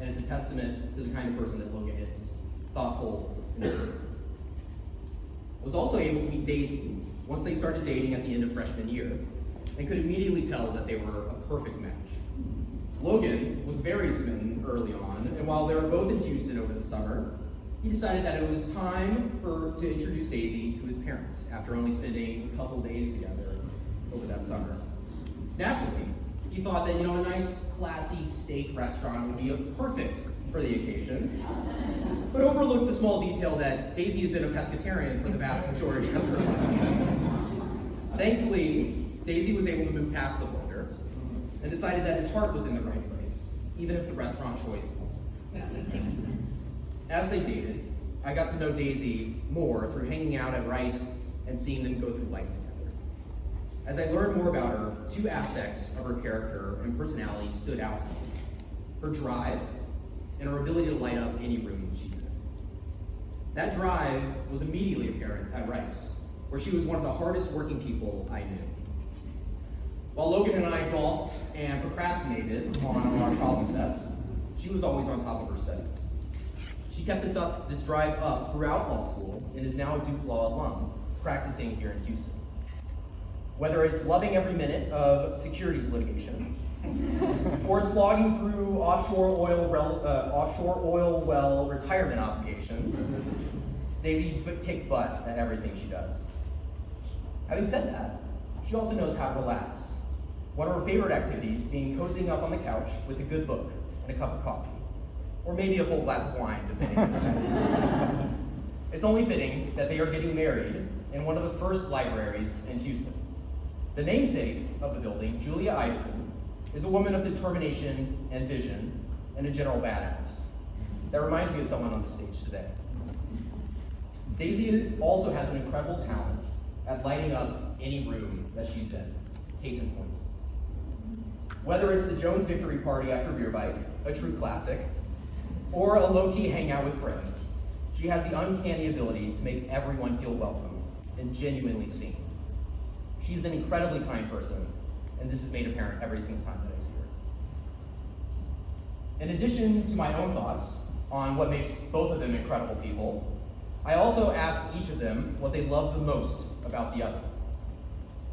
and it's a testament to the kind of person that Logan is, thoughtful and determined. I was also able to meet Daisy once they started dating at the end of freshman year, and could immediately tell that they were a perfect match. Logan was very smitten early on, and while they were both in Houston over the summer, he decided that it was time to introduce Daisy to his parents after only spending a couple days together over that summer. Naturally, he thought that, a nice, classy steak restaurant would be perfect for the occasion, but overlooked the small detail that Daisy has been a pescatarian for the vast majority of her life. Thankfully, Daisy was able to move past the wonder and decided that his heart was in the right place, even if the restaurant choice wasn't. As they dated, I got to know Daisy more through hanging out at Rice and seeing them go through life together. As I learned more about her, two aspects of her character and personality stood out to me: her drive and her ability to light up any room she's in. That drive was immediately apparent at Rice, where she was one of the hardest working people I knew. While Logan and I golfed and procrastinated on our problem sets, she was always on top of her studies. She kept this drive up throughout law school and is now a Duke Law alum, practicing here in Houston. Whether it's loving every minute of securities litigation, or slogging through offshore oil well retirement obligations, Daisy kicks butt at everything she does. Having said that, she also knows how to relax. One of her favorite activities being cozying up on the couch with a good book and a cup of coffee, or maybe a full glass of wine, depending on the day. It's only fitting that they are getting married in one of the first libraries in Houston. The namesake of the building, Julia Eidson, is a woman of determination and vision, and a general badass. That reminds me of someone on the stage today. Daisy also has an incredible talent at lighting up any room that she's in. Case in point. Whether it's the Jones Victory Party after Beer Bike, a true classic, or a low-key hangout with friends, she has the uncanny ability to make everyone feel welcome and genuinely seen. She's an incredibly kind person, and this is made apparent every single time that I see her. In addition to my own thoughts on what makes both of them incredible people, I also asked each of them what they loved the most about the other.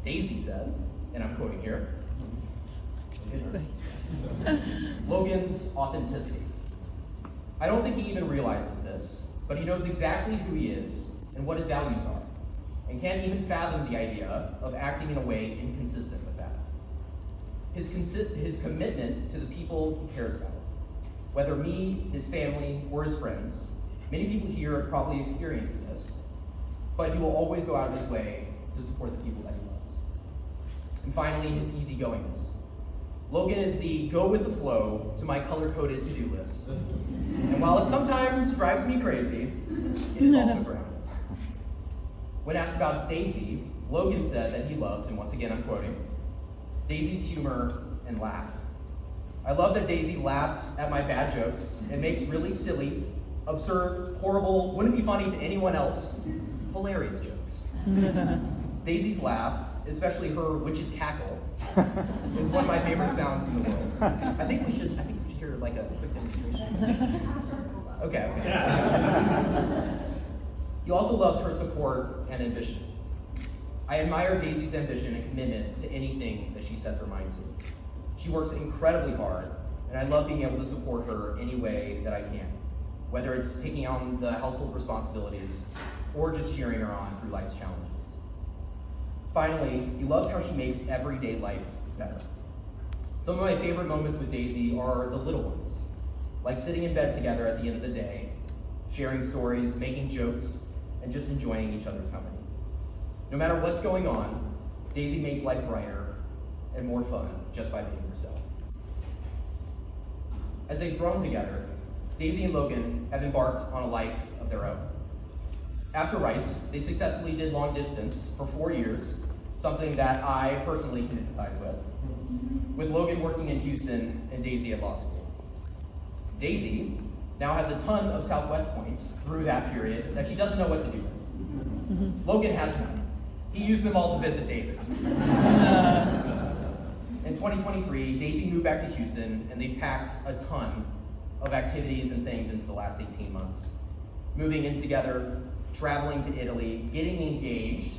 Daisy said, and I'm quoting here, Logan's authenticity. I don't think he even realizes this, but he knows exactly who he is and what his values are, and can't even fathom the idea of acting in a way inconsistent with that. His commitment to the people he cares about, whether me, his family, or his friends. Many people here have probably experienced this, but he will always go out of his way to support the people that he loves. And finally, his easygoingness. Logan is the go with the flow to my color-coded to-do list. And while it sometimes drives me crazy, it is also grounded. When asked about Daisy, Logan said that he loves, and once again I'm quoting, Daisy's humor and laugh. I love that Daisy laughs at my bad jokes and makes really silly, absurd, horrible, wouldn't be funny to anyone else, hilarious jokes. Daisy's laugh, especially her witch's cackle, is one of my favorite sounds in the world. I think we should hear like a quick demonstration. Okay. He also loves her support and ambition. I admire Daisy's ambition and commitment to anything that she sets her mind to. She works incredibly hard, and I love being able to support her any way that I can, whether it's taking on the household responsibilities or just cheering her on through life's challenges. Finally, he loves how she makes everyday life better. Some of my favorite moments with Daisy are the little ones, like sitting in bed together at the end of the day, sharing stories, making jokes, and just enjoying each other's company. No matter what's going on, Daisy makes life brighter and more fun just by being herself. As they've grown together, Daisy and Logan have embarked on a life of their own. After Rice, they successfully did long distance for 4 years, something that I personally can empathize with Logan working in Houston and Daisy at law school. Daisy now has a ton of Southwest points through that period that she doesn't know what to do with. Logan has none. He used them all to visit David. In 2023, Daisy moved back to Houston, and they packed a ton of activities and things into the last 18 months. Moving in together, traveling to Italy, getting engaged,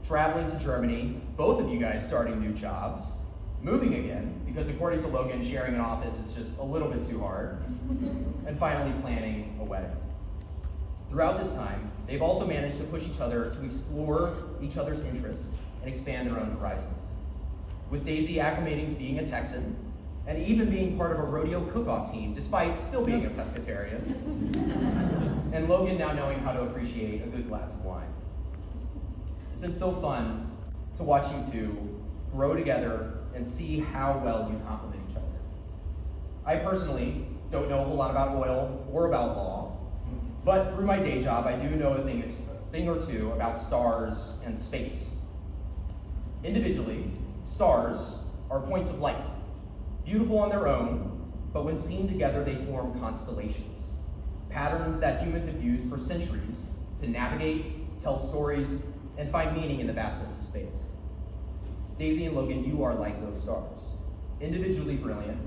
traveling to Germany, both of you guys starting new jobs, moving again, because according to Logan, sharing an office is just a little bit too hard, and finally planning a wedding. Throughout this time, they've also managed to push each other to explore each other's interests and expand their own horizons. With Daisy acclimating to being a Texan, and even being part of a rodeo cook-off team, despite still being a pescatarian, and Logan now knowing how to appreciate a good glass of wine. It's been so fun to watch you two grow together and see how well you complement each other. I personally don't know a whole lot about oil or about law, but through my day job, I do know a thing or two about stars and space. Individually, stars are points of light, beautiful on their own, but when seen together, they form constellations, patterns that humans have used for centuries to navigate, tell stories, and find meaning in the vastness of space. Daisy and Logan, you are like those stars, individually brilliant,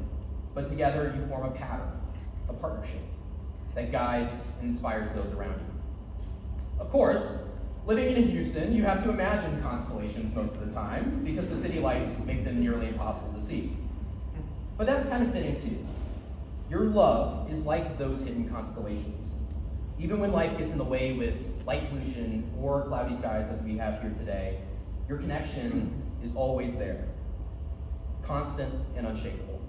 but together you form a pattern, a partnership that guides and inspires those around you. Of course, living in Houston, you have to imagine constellations most of the time because the city lights make them nearly impossible to see. But that's kind of fitting too. Your love is like those hidden constellations. Even when life gets in the way with light pollution or cloudy skies as we have here today, your connection is always there, constant and unshakable.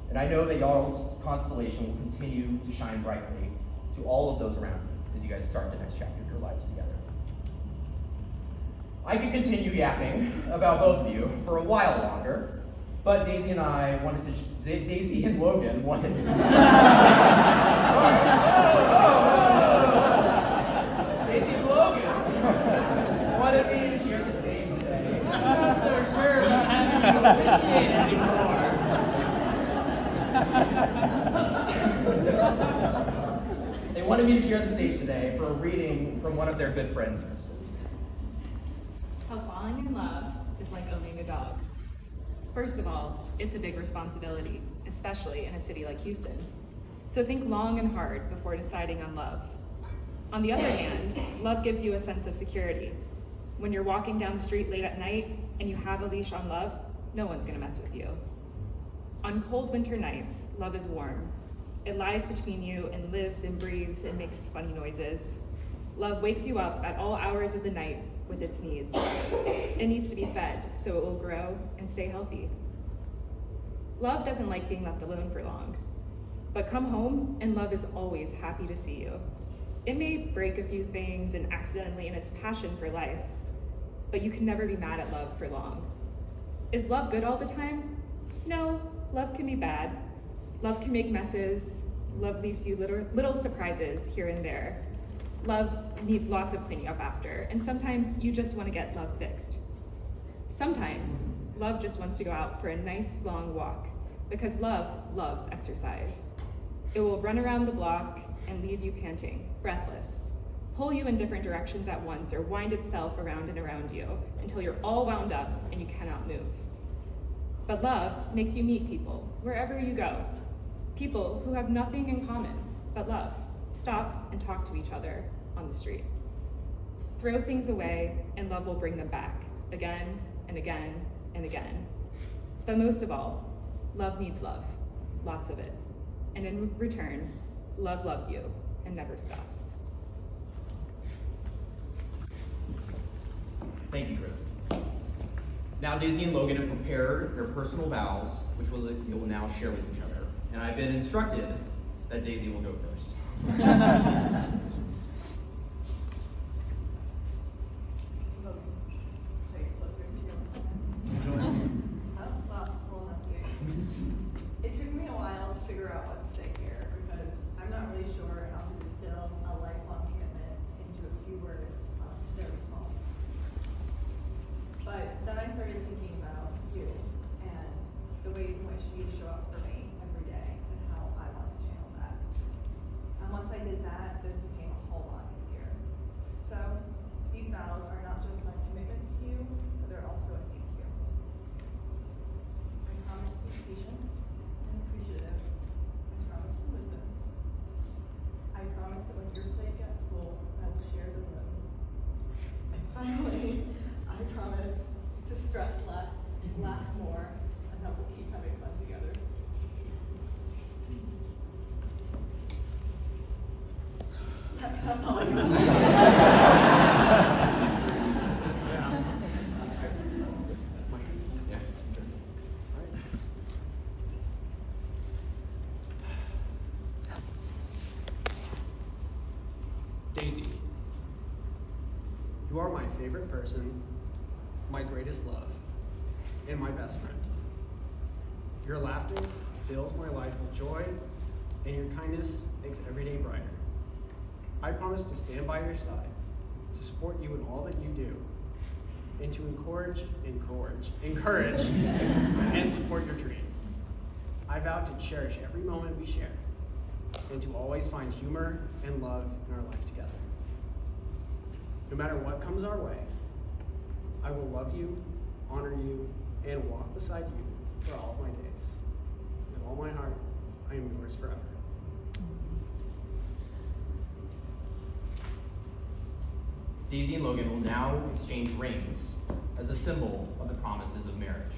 And I know that y'all's constellation will continue to shine brightly to all of those around you as you guys start the next chapter of your lives together. I could continue yapping about both of you for a while longer, but Daisy and Logan wanted Daisy and Logan wanted me to share the stage today. I'm not so sure about having you officiate anymore. They wanted me to share the stage today for a reading from one of their good friends, Kristen. How falling in love is like owning a dog. First of all, it's a big responsibility, especially in a city like Houston. So think long and hard before deciding on love. On the other hand, love gives you a sense of security. When you're walking down the street late at night and you have a leash on love, no one's gonna mess with you. On cold winter nights, love is warm. It lies between you and lives and breathes and makes funny noises. Love wakes you up at all hours of the night with its needs. It needs to be fed so it will grow and stay healthy. Love doesn't like being left alone for long, but come home and love is always happy to see you. It may break a few things and accidentally in its passion for life, but you can never be mad at love for long. Is love good all the time? No, love can be bad. Love can make messes. Love leaves you little surprises here and there. Love needs lots of cleaning up after, and sometimes you just want to get love fixed. Sometimes love just wants to go out for a nice long walk because love loves exercise. It will run around the block and leave you panting, breathless, pull you in different directions at once or wind itself around and around you until you're all wound up and you cannot move. But love makes you meet people wherever you go, people who have nothing in common but love. Stop and talk to each other on the street. Throw things away and love will bring them back again and again and again. But most of all, love needs love, lots of it. And in return, love loves you and never stops. Thank you, Chris. Now Daisy and Logan have prepared their personal vows, which they will now share with each other. And I've been instructed that Daisy will go first. It took me a while to figure out what to say here because I'm not really sure how to distill a lifelong commitment into a few words on a very small piece. But then I started thinking about you and the ways in which you show up for me every day and how I want to channel that. And once I did that, this became a whole lot easier. So these vows are not just my commitment to you, but they're also a thank you. I promise to be patient and appreciative. I promise to listen. stress less, laugh more, and hope we'll keep having fun together. That's all I got. Yeah. Daisy, you are my favorite person, my greatest love, and my best friend. Your laughter fills my life with joy, and your kindness makes every day brighter. I promise to stand by your side, to support you in all that you do, and to encourage and support your dreams. I vow to cherish every moment we share, and to always find humor and love in our life together. No matter what comes our way, I will love you, honor you, and walk beside you for all of my days. With all my heart, I am yours forever. Daisy and Logan will now exchange rings as a symbol of the promises of marriage.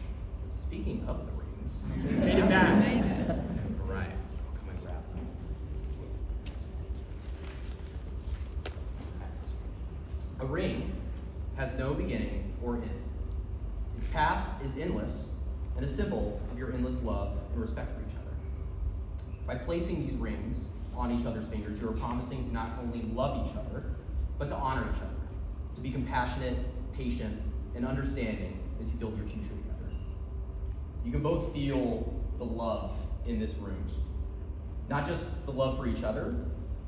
Speaking of the rings, Made it back. right, come and grab them. A ring has no beginning or end. Its path is endless and a symbol of your endless love and respect for each other. By placing these rings on each other's fingers, you are promising to not only love each other, but to honor each other, to be compassionate, patient, and understanding as you build your future together. You can both feel the love in this room. Not just the love for each other,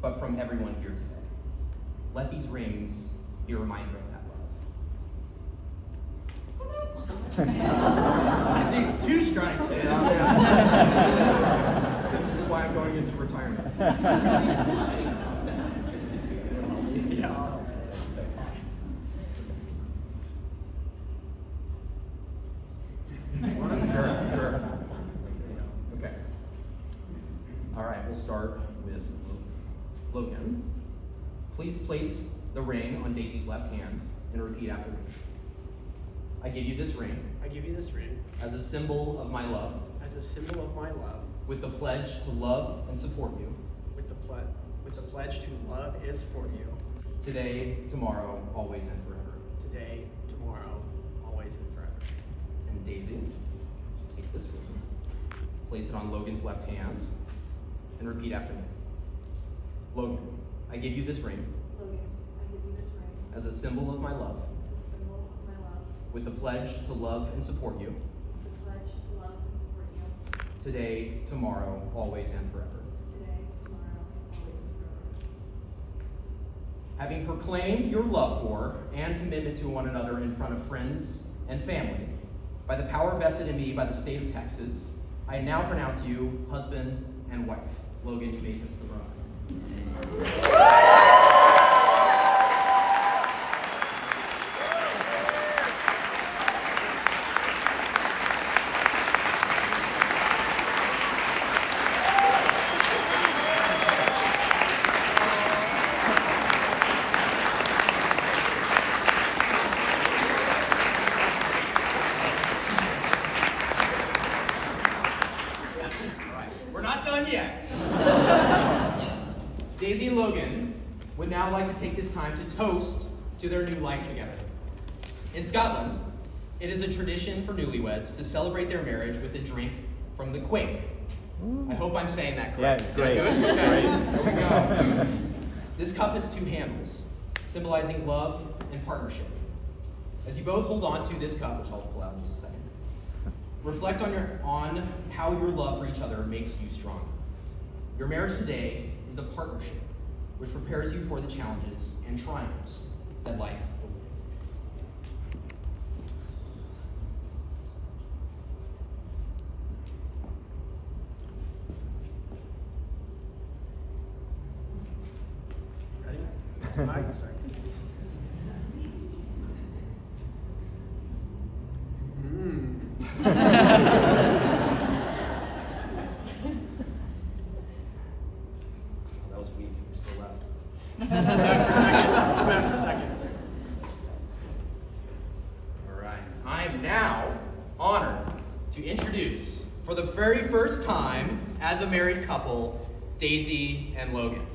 but from everyone here today. Let these rings be a reminder of that love. I think 2 strikes, man. This is why I'm going into retirement. Yeah. Sure. Okay. All right, we'll start with Logan. Please place the ring on Daisy's left hand and repeat after me. I give you this ring I give you this ring as a symbol of my love, as a symbol of my love, with the pledge to love and support you with the pledge to love and support you today, tomorrow, always, and forever. today, tomorrow, always, and forever. And Daisy, take this ring, place it on Logan's left hand, and repeat after me. Logan, I give you this ring Logan, I give you this ring as a symbol of my love, as a symbol of my love, with the pledge to love and support you with the pledge to love and support you today, tomorrow, always, and forever. today, tomorrow, always, and forever. Having proclaimed your love for and commitment to one another in front of friends and family, by the power vested in me by the state of Texas, I now pronounce you husband and wife. Logan, you may kiss the bride. We're not done yet. Daisy and Logan would now like to take this time to toast to their new life together. In Scotland, it is a tradition for newlyweds to celebrate their marriage with a drink from the quaich. I hope I'm saying that correctly. Yeah, it's Did I do great. it? Okay, Great. there we go. This cup has 2 handles, symbolizing love and partnership. As you both hold on to this cup, which I'll pull out in just a second, reflect on how your love for each other makes you stronger. Your marriage today is a partnership which prepares you for the challenges and triumphs that life will bring. Ready? Next slide. Sorry. That was weak. You're still left. Back for seconds. Back for seconds. All right. I am now to introduce, for the very first time as a married couple, Daisy and Logan.